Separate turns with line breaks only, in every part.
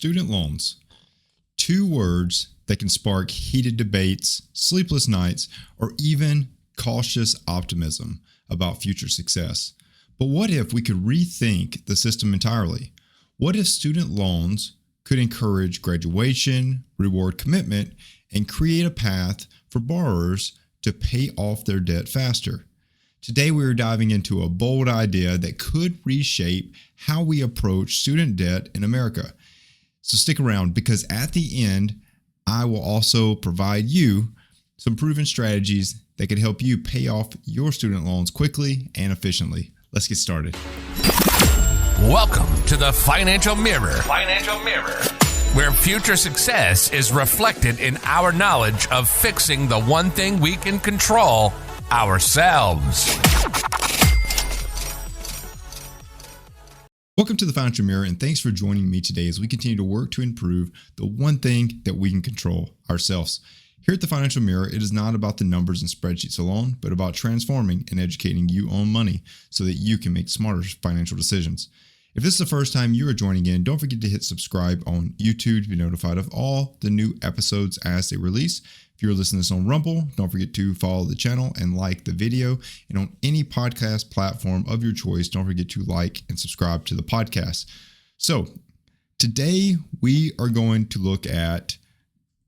Student loans. Two words that can spark heated debates, sleepless nights, or even cautious optimism about future success. But what if we could rethink the system entirely? What if student loans could encourage graduation, reward commitment, and create a path for borrowers to pay off their debt faster? Today, we are diving into a bold idea that could reshape how we approach student debt in America. So stick around, because at the end, I will also provide you some proven strategies that could help you pay off your student loans quickly and efficiently. Let's get started.
Welcome to the Financial Mirror. Where future success is reflected in our knowledge of fixing the one thing we can control, ourselves.
Welcome to the Financial Mirror, and thanks for joining me today as we continue to work to improve the one thing that we can control, ourselves. Here at the Financial Mirror, it is not about the numbers and spreadsheets alone, but about transforming and educating you on money so that you can make smarter financial decisions. If this is the first time you are joining in, don't forget to hit subscribe on YouTube to be notified of all the new episodes as they release. If you're listening to this on Rumble, don't forget to follow the channel and like the video. And on any podcast platform of your choice, don't forget to like and subscribe to the podcast. So today we are going to look at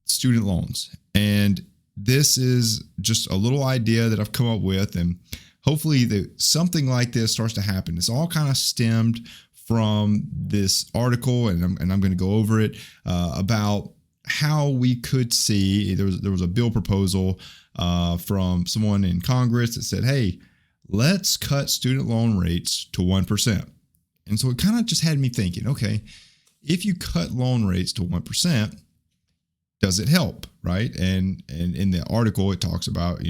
student loans. And this is just a little idea that I've come up with. And hopefully something like this starts to happen. It's all kind of stemmed from this article, and I'm going to go over it about how we could see there was a bill proposal from someone in Congress that said, hey, let's cut student loan rates to 1%. And so it kind of just had me thinking, okay, if you cut loan rates to 1%, does it help, right? And in the article, it talks about,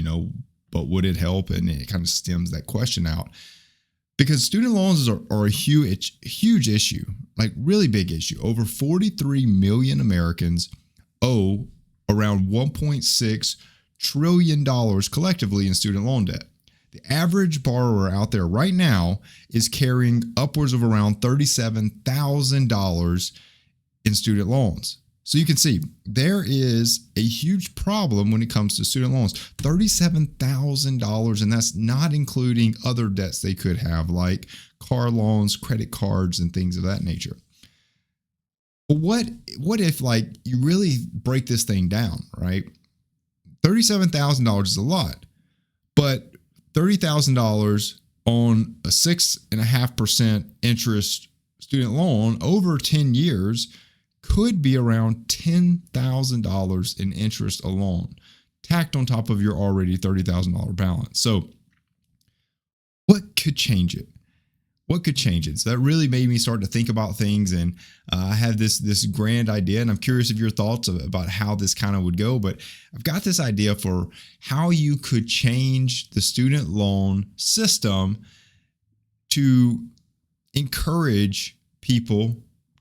but would it help? And it kind of stems that question out. Because student loans are a huge issue, like really big issue. Over 43 million Americans owe around $1.6 trillion collectively in student loan debt. The average borrower out there right now is carrying upwards of around $37,000 in student loans. So you can see there is a huge problem when it comes to student loans, $37,000, and that's not including other debts they could have, like car loans, credit cards, and things of that nature. But what if you really break this thing down, right? $37,000 is a lot, but $30,000 on a 6.5% interest student loan over 10 years could be around $10,000 in interest alone, tacked on top of your already $30,000 balance. So what could change it? So that really made me start to think about things, and I had this grand idea, and I'm curious of your thoughts about how this kind of would go. But I've got this idea for how you could change the student loan system to encourage people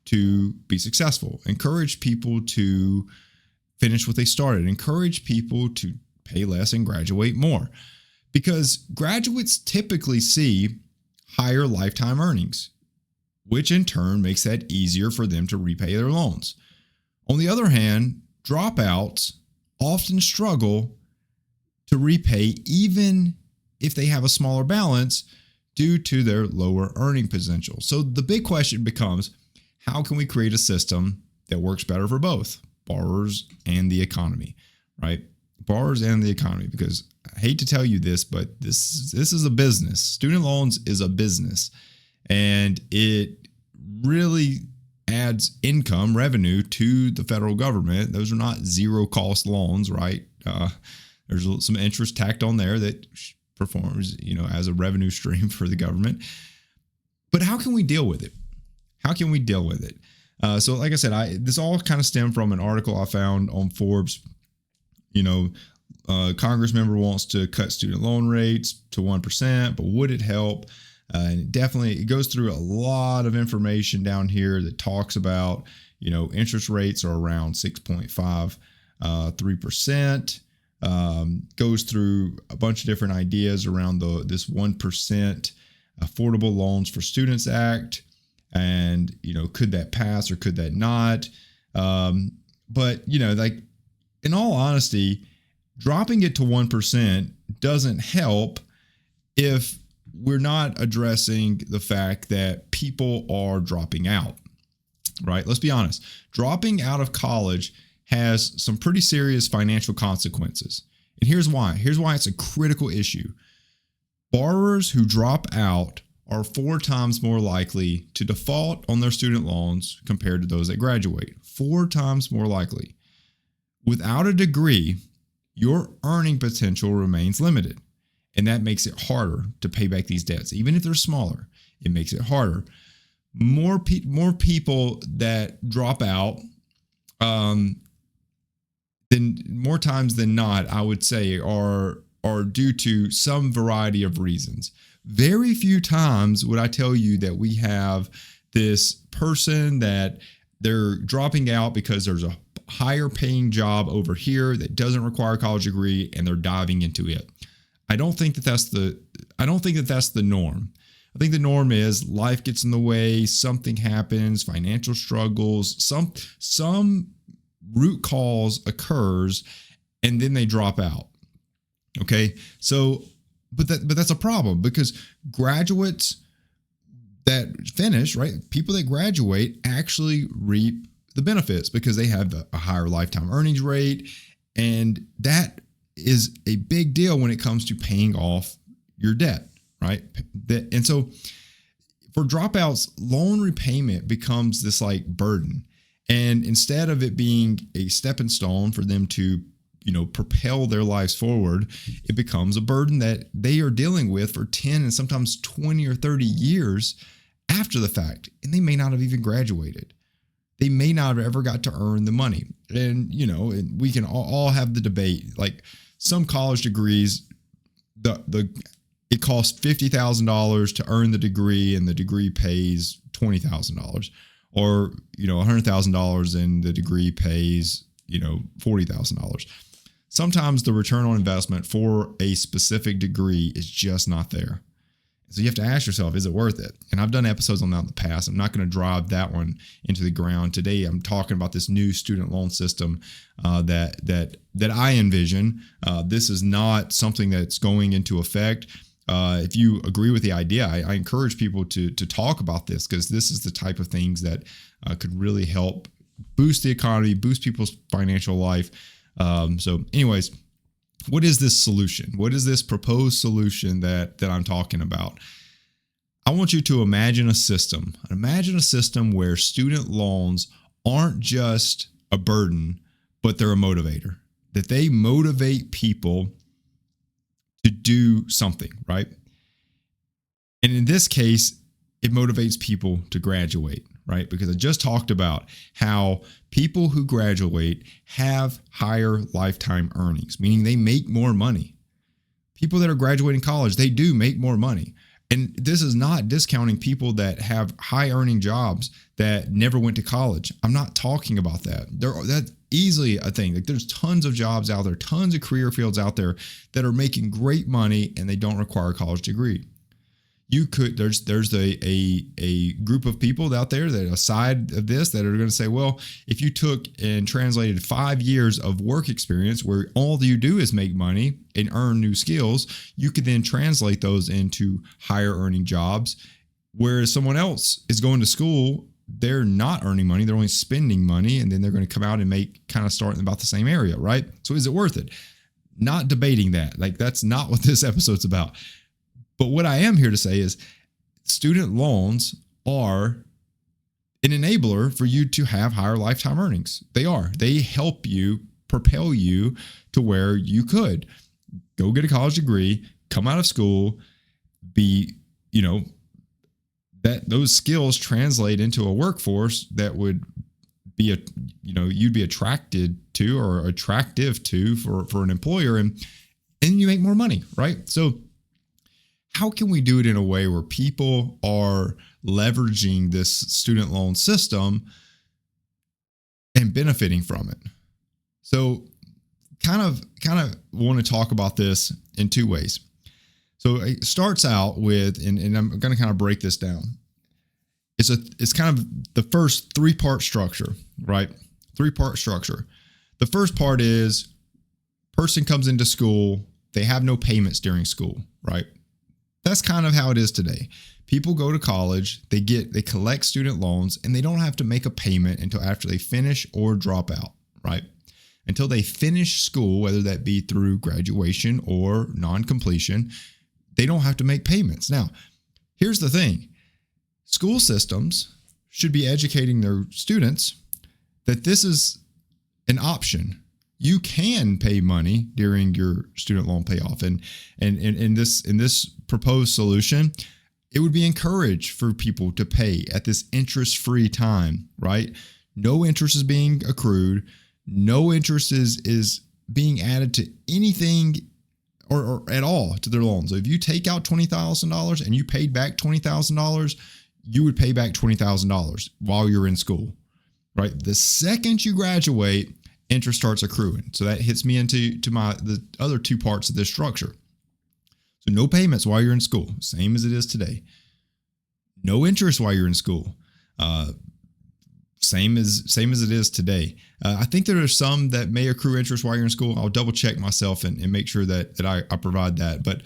to be successful, encourage people to finish what they started, encourage people to pay less and graduate more. Because graduates typically see higher lifetime earnings, which in turn makes that easier for them to repay their loans. On the other hand, dropouts often struggle to repay even if they have a smaller balance due to their lower earning potential. So the big question becomes, how can we create a system that works better for both borrowers and the economy, right? Borrowers and the economy, because I hate to tell you this, but this is a business. Student loans is a business, and it really adds income, revenue to the federal government. Those are not zero cost loans, right? There's some interest tacked on there that performs, as a revenue stream for the government. But how can we deal with it? So like I said, this all kind of stemmed from an article I found on Forbes. Congress member wants to cut student loan rates to 1%, but would it help? And it goes through a lot of information down here that talks about, interest rates are around 6.53%. Goes through a bunch of different ideas around this 1% Affordable Loans for Students Act. And, could that pass or could that not? But, like in all honesty, dropping it to 1% doesn't help if we're not addressing the fact that people are dropping out, right? Let's be honest. Dropping out of college has some pretty serious financial consequences. And here's why. Here's why it's a critical issue. Borrowers who drop out are 4 times more likely to default on their student loans compared to those that graduate. 4 times more likely. Without a degree, your earning potential remains limited. And that makes it harder to pay back these debts. Even if they're smaller, it makes it harder. More people that drop out, then more times than not, I would say, are due to some variety of reasons. Very few times would I tell you that we have this person that they're dropping out because there's a higher paying job over here that doesn't require a college degree and they're diving into it. I don't think that's the norm. I think the norm is life gets in the way, something happens, financial struggles, some root cause occurs, and then they drop out. Okay, so but that's a problem because graduates that finish, right, people that graduate actually reap the benefits because they have a higher lifetime earnings rate, and that is a big deal when it comes to paying off your debt, right? And so for dropouts, loan repayment becomes this like burden, and instead of it being a stepping stone for them to propel their lives forward, it becomes a burden that they are dealing with for 10 and sometimes 20 or 30 years after the fact. And they may not have even graduated. They may not have ever got to earn the money. And, and we can all have the debate. Like some college degrees, it costs $50,000 to earn the degree and the degree pays $20,000, or, $100,000 and the degree pays, $40,000. Sometimes the return on investment for a specific degree is just not there. So you have to ask yourself, is it worth it? And I've done episodes on that in the past. I'm not going to drive that one into the ground. Today, I'm talking about this new student loan system that I envision. This is not something that's going into effect. If you agree with the idea, I encourage people to talk about this, because this is the type of things that could really help boost the economy, boost people's financial life. So anyways, what is this solution? What is this proposed solution that I'm talking about? I want you to imagine a system. Imagine a system where student loans aren't just a burden, but they're a motivator. That they motivate people to do something, right? And in this case, it motivates people to graduate, right? Because I just talked about how people who graduate have higher lifetime earnings, meaning they make more money. People that are graduating college, they do make more money. And this is not discounting people that have high earning jobs that never went to college. I'm not talking about that. That's easily a thing. Like there's tons of jobs out there, tons of career fields out there that are making great money and they don't require a college degree. There's a group of people out there that aside of this that are going to say, well, if you took and translated 5 years of work experience where all you do is make money and earn new skills, you could then translate those into higher earning jobs. Whereas someone else is going to school, they're not earning money, they're only spending money, and then they're going to come out and start in about the same area, right? So is it worth it? Not debating that. Like that's not what this episode's about. But what I am here to say is student loans are an enabler for you to have higher lifetime earnings. They are. They help you, propel you to where you could go get a college degree, come out of school, be, that those skills translate into a workforce that would be you'd be attracted to or attractive to for an employer, and you make more money, right? So how can we do it in a way where people are leveraging this student loan system and benefiting from it? So kind of want to talk about this in 2 ways. So it starts out with, and I'm going to kind of break this down. it's kind of the first 3-part structure, right? 3-part structure. The first part is person comes into school, they have no payments during school, right? That's kind of how it is today. People go to college, they collect student loans, and they don't have to make a payment until after they finish or drop out, right? Until they finish school, whether that be through graduation or non-completion, they don't have to make payments. Now, here's the thing. School systems should be educating their students that this is an option. You can pay money during your student loan payoff. And in this proposed solution, it would be encouraged for people to pay at this interest-free time, right? No interest is being accrued. No interest is being added to anything or at all to their loans. So if you take out $20,000 and you paid back $20,000, you would pay back $20,000 while you're in school, right? The second you graduate, interest starts accruing. So that hits me into the other 2 parts of this structure. So no payments while you're in school, same as it is today. No interest while you're in school, same as it is today. I think there are some that may accrue interest while you're in school. I'll double check myself and make sure that I provide that. But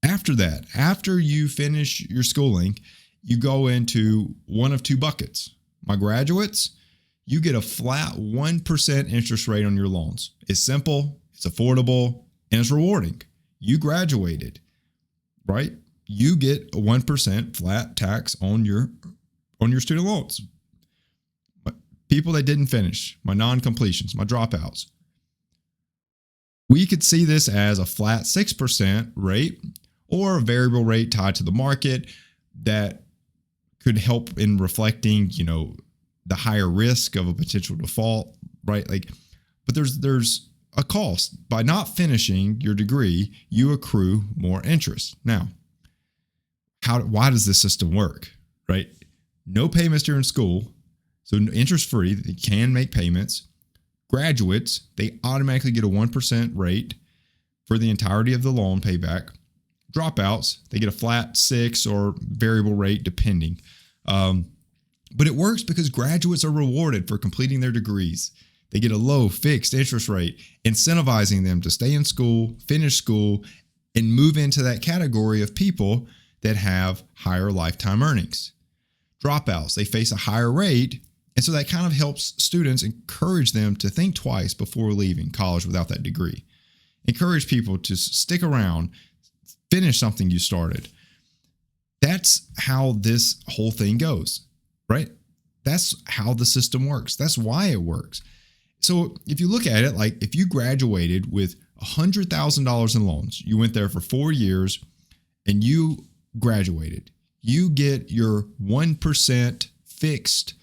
after you finish your schooling, you go into one of 2 buckets. My graduates, you get a flat 1% interest rate on your loans. It's simple, it's affordable, and it's rewarding. You graduated, right? You get a 1% flat tax on your student loans. People that didn't finish, my non-completions, my dropouts. We could see this as a flat 6% rate or a variable rate tied to the market that could help in reflecting, the higher risk of a potential default, right? But there's a cost. By not finishing your degree, you accrue more interest. Now, why does this system work, right? No payments during school, so interest-free, they can make payments. Graduates, they automatically get a 1% rate for the entirety of the loan payback. Dropouts, they get a flat 6 or variable rate depending. But it works because graduates are rewarded for completing their degrees. They get a low fixed interest rate, incentivizing them to stay in school, finish school, and move into that category of people that have higher lifetime earnings. Dropouts, they face a higher rate, and so that kind of helps students, encourage them to think twice before leaving college without that degree. Encourage people to stick around, finish something you started. That's how this whole thing goes, right? That's how the system works. That's why it works. So if you look at it, like if you graduated with $100,000 in loans, you went there for 4 years and you graduated, you get your 1% fixed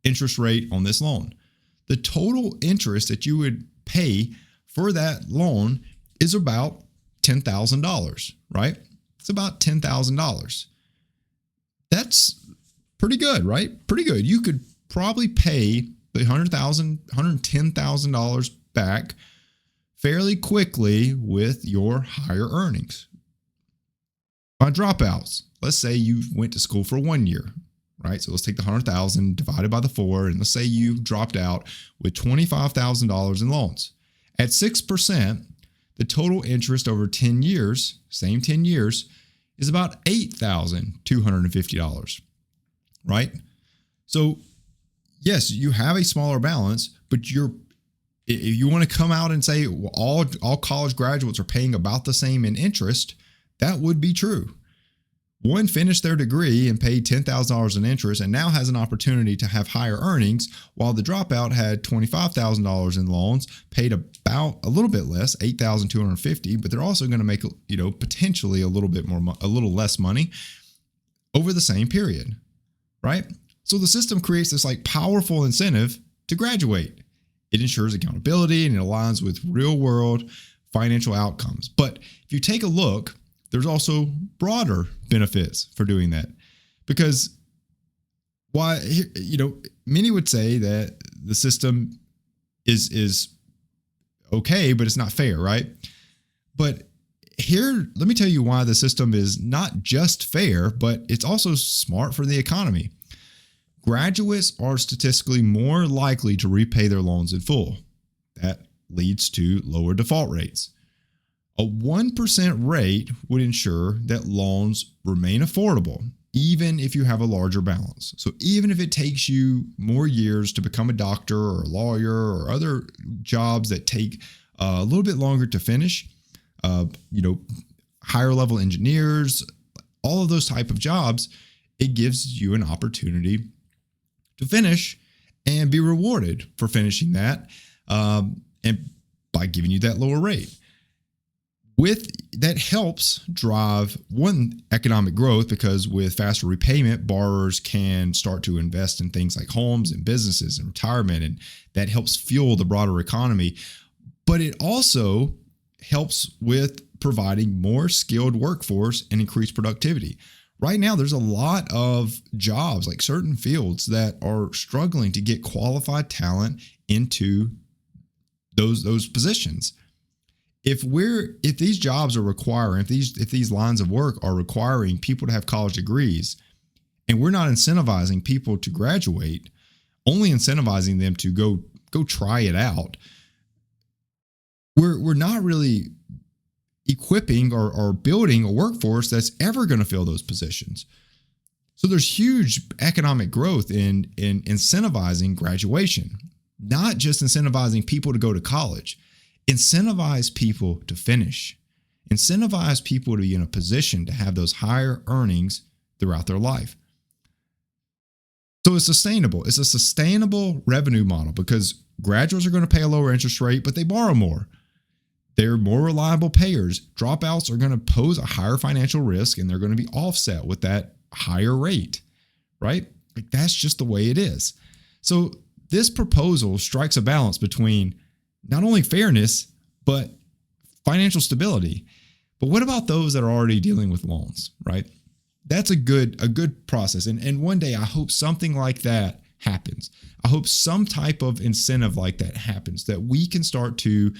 interest rate on this loan. The total interest that you would pay for that loan is about $10,000, right? It's about $10,000. That's pretty good, right? Pretty good. You could probably pay the $110,000 back fairly quickly with your higher earnings. On dropouts, let's say you went to school for 1 year, right? So let's take the 100,000 divided by the 4, and let's say you dropped out with $25,000 in loans. At 6%, the total interest over 10 years, same 10 years, is about $8,250, right? So yes, you have a smaller balance, but if you want to come out and say all college graduates are paying about the same in interest, that would be true. One finished their degree and paid $10,000 in interest and now has an opportunity to have higher earnings, while the dropout had $25,000 in loans, paid about a little bit less, $8,250, but they're also going to make, potentially a little less money over the same period, right? So the system creates this powerful incentive to graduate. It ensures accountability and it aligns with real world financial outcomes. But if you take a look, there's also broader benefits for doing that, because many would say that the system is okay, but it's not fair, right? But here, let me tell you why the system is not just fair, but it's also smart for the economy. Graduates are statistically more likely to repay their loans in full. That leads to lower default rates. A 1% rate would ensure that loans remain affordable, even if you have a larger balance. So even if it takes you more years to become a doctor or a lawyer or other jobs that take a little bit longer to finish, higher level engineers, all of those type of jobs, it gives you an opportunity to finish and be rewarded for finishing that, and by giving you that lower rate. That helps drive one, economic growth, because with faster repayment, borrowers can start to invest in things like homes and businesses and retirement, and that helps fuel the broader economy. But it also helps with providing more skilled workforce and increased productivity. Right now, there's a lot of jobs, like certain fields, that are struggling to get qualified talent into those positions. If these jobs are requiring, if these lines of work are requiring people to have college degrees, and we're not incentivizing people to graduate, only incentivizing them to go try it out, we're not really equipping or building a workforce that's ever going to fill those positions. So there's huge economic growth in incentivizing graduation, not just incentivizing people to go to college. Incentivize people to finish. Incentivize people to be in a position to have those higher earnings throughout their life. So it's sustainable. It's a sustainable revenue model, because graduates are going to pay a lower interest rate, but they borrow more. They're more reliable payers. Dropouts are going to pose a higher financial risk, and they're going to be offset with that higher rate, right? Like, that's just the way it is. So this proposal strikes a balance between not only fairness, but financial stability. But what about those that are already dealing with loans, right? That's a good process. And one day I hope something like that happens. I hope some type of incentive like that happens, that we can start to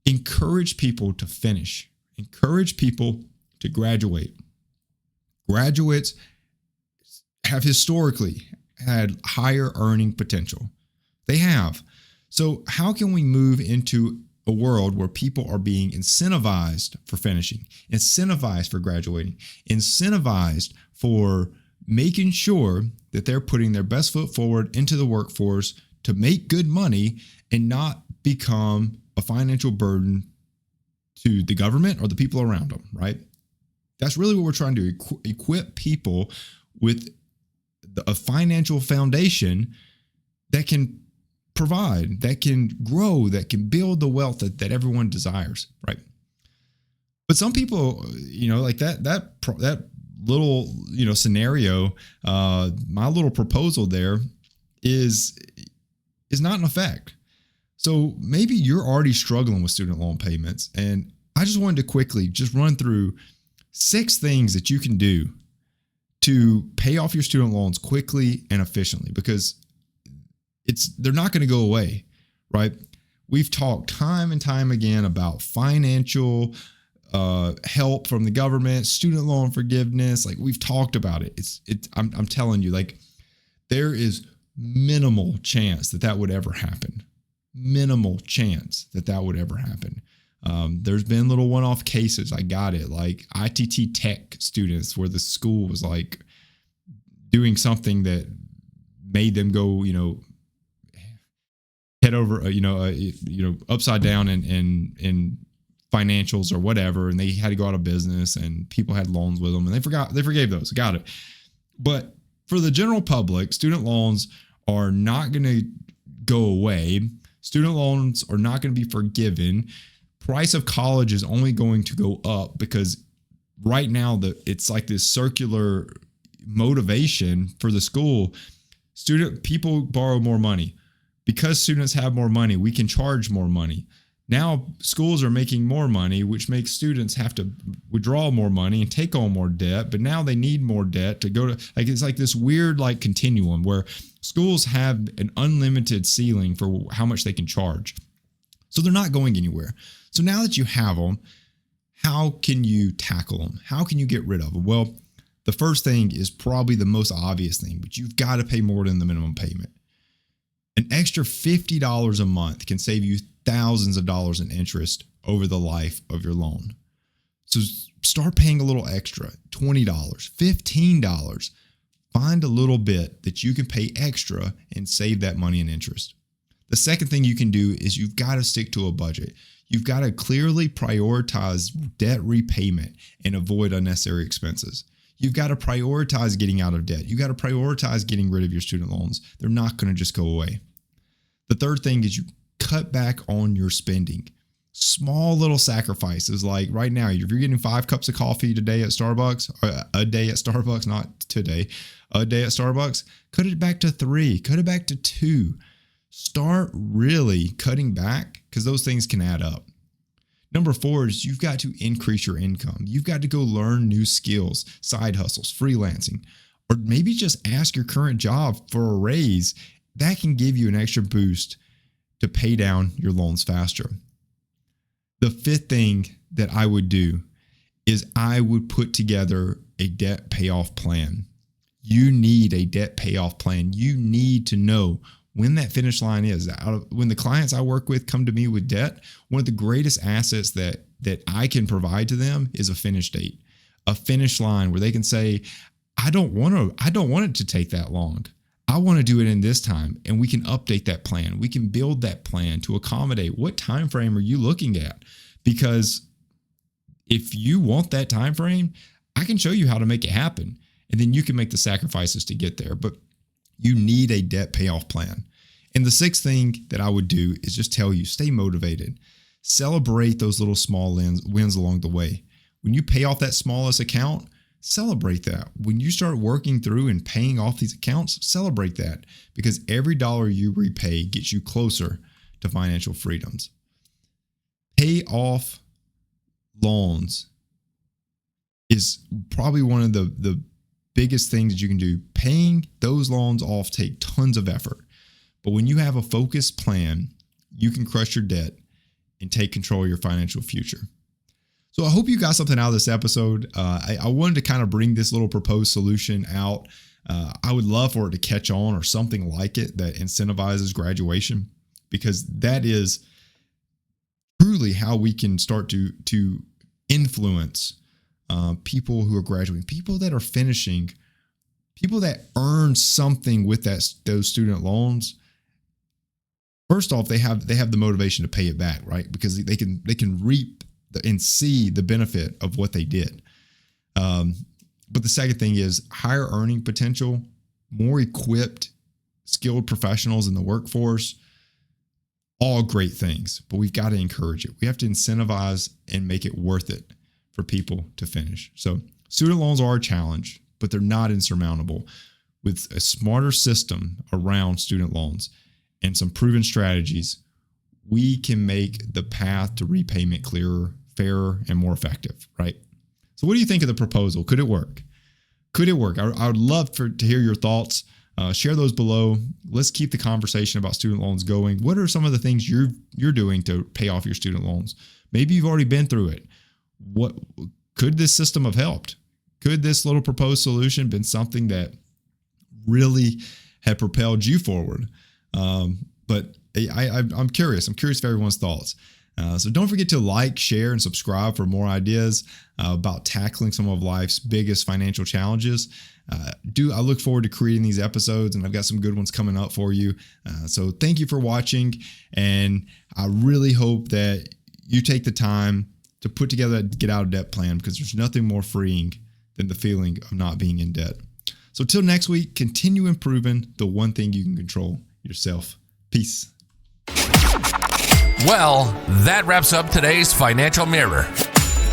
encourage people to finish, encourage people to graduate. Graduates have historically had higher earning potential. They have. So how can we move into a world where people are being incentivized for finishing, incentivized for graduating, incentivized for making sure that they're putting their best foot forward into the workforce to make good money and not become a financial burden to the government or the people around them, right? That's really what we're trying to equip people with, a financial foundation that can provide, that can grow, that can build the wealth that everyone desires, right? But some people, like that little, scenario, my little proposal there is not in effect. So maybe you're already struggling with student loan payments, and I just wanted to quickly just run through 6 things that you can do to pay off your student loans quickly and efficiently, because they're not going to go away, right? We've talked time and time again about financial help from the government, student loan forgiveness. Like, we've talked about it. I'm telling you, like, there is minimal chance that would ever happen. Minimal chance that would ever happen. There's been little one-off cases. I got it. Like ITT Tech students, where the school was like doing something that made them go, head over, upside down in financials or whatever, and they had to go out of business, and people had loans with them, and they forgave those. Got it. But for the general public, student loans are not going to go away. Student loans are not going to be forgiven. Price of college is only going to go up, because right now it's like this circular motivation for the school. People borrow more money. Because students have more money, we can charge more money. Now schools are making more money, which makes students have to withdraw more money and take on more debt. But now they need more debt to go to, like, it's like this weird like continuum where schools have an unlimited ceiling for how much they can charge. So they're not going anywhere. So now that you have them, how can you tackle them? How can you get rid of them? Well, the first thing is probably the most obvious thing, but you've got to pay more than the minimum payment. An extra $50 a month can save you thousands of dollars in interest over the life of your loan. So start paying a little extra, $20, $15. Find a little bit that you can pay extra and save that money in interest. The second thing you can do is you've got to stick to a budget. You've got to clearly prioritize debt repayment and avoid unnecessary expenses. You've got to prioritize getting out of debt. You've got to prioritize getting rid of your student loans. They're not going to just go away. The third thing is you cut back on your spending. Small little sacrifices, like right now, if you're getting 5 cups of coffee today at Starbucks, or a day at Starbucks, not today, a day at Starbucks, cut it back to 3, cut it back to 2. Start really cutting back because those things can add up. Number 4 is you've got to increase your income. You've got to go learn new skills, side hustles, freelancing, or maybe just ask your current job for a raise. That can give you an extra boost to pay down your loans faster. The fifth thing that I would do is I would put together a debt payoff plan. You need a debt payoff plan. You need to know when that finish line is. When the clients I work with come to me with debt, one of the greatest assets that I can provide to them is a finish date, a finish line where they can say, I don't want it to take that long. I want to do it in this time, and we can update that plan. We can build that plan to accommodate what time frame are you looking at? Because if you want that time frame, I can show you how to make it happen, and then you can make the sacrifices to get there. But you need a debt payoff plan. And the sixth thing that I would do is just tell you, stay motivated. Celebrate those little small wins along the way. When you pay off that smallest account, celebrate that. When you start working through and paying off these accounts, celebrate that, because every dollar you repay gets you closer to financial freedoms. Pay off loans is probably one of the biggest things that you can do. Paying those loans off take tons of effort. But when you have a focused plan, you can crush your debt and take control of your financial future. So I hope you got something out of this episode. I wanted to kind of bring this little proposed solution out. I would love for it to catch on, or something like it that incentivizes graduation, because that is truly how we can start to influence people who are graduating, people that are finishing, people that earn something with those student loans. First off, they have the motivation to pay it back, right? Because they can reap and see the benefit of what they did. But the second thing is higher earning potential, more equipped, skilled professionals in the workforce. All great things, but we've got to encourage it. We have to incentivize and make it worth it for people to finish. So student loans are a challenge, but they're not insurmountable. With a smarter system around student loans and some proven strategies, we can make the path to repayment clearer, fairer, and more effective, right? So what do you think of the proposal? Could it work? Could it work? I would love to hear your thoughts. Share those below. Let's keep the conversation about student loans going. What are some of the things you're doing to pay off your student loans? Maybe you've already been through it. What could this system have helped? Could this little proposed solution been something that really had propelled you forward? But I'm curious. I'm curious of everyone's thoughts. So don't forget to like, share, and subscribe for more ideas about tackling some of life's biggest financial challenges. I look forward to creating these episodes, and I've got some good ones coming up for you. So thank you for watching, and I really hope that you take the time to put together a get out of debt plan, because there's nothing more freeing than the feeling of not being in debt. So till next week, continue improving the one thing you can control, yourself. Peace.
Well, that wraps up today's Financial Mirror.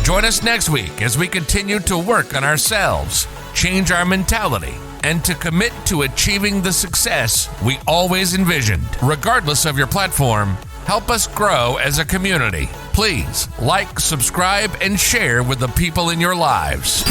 Join us next week as we continue to work on ourselves, change our mentality, and to commit to achieving the success we always envisioned. Regardless of your platform, help us grow as a community. Please like, subscribe, and share with the people in your lives.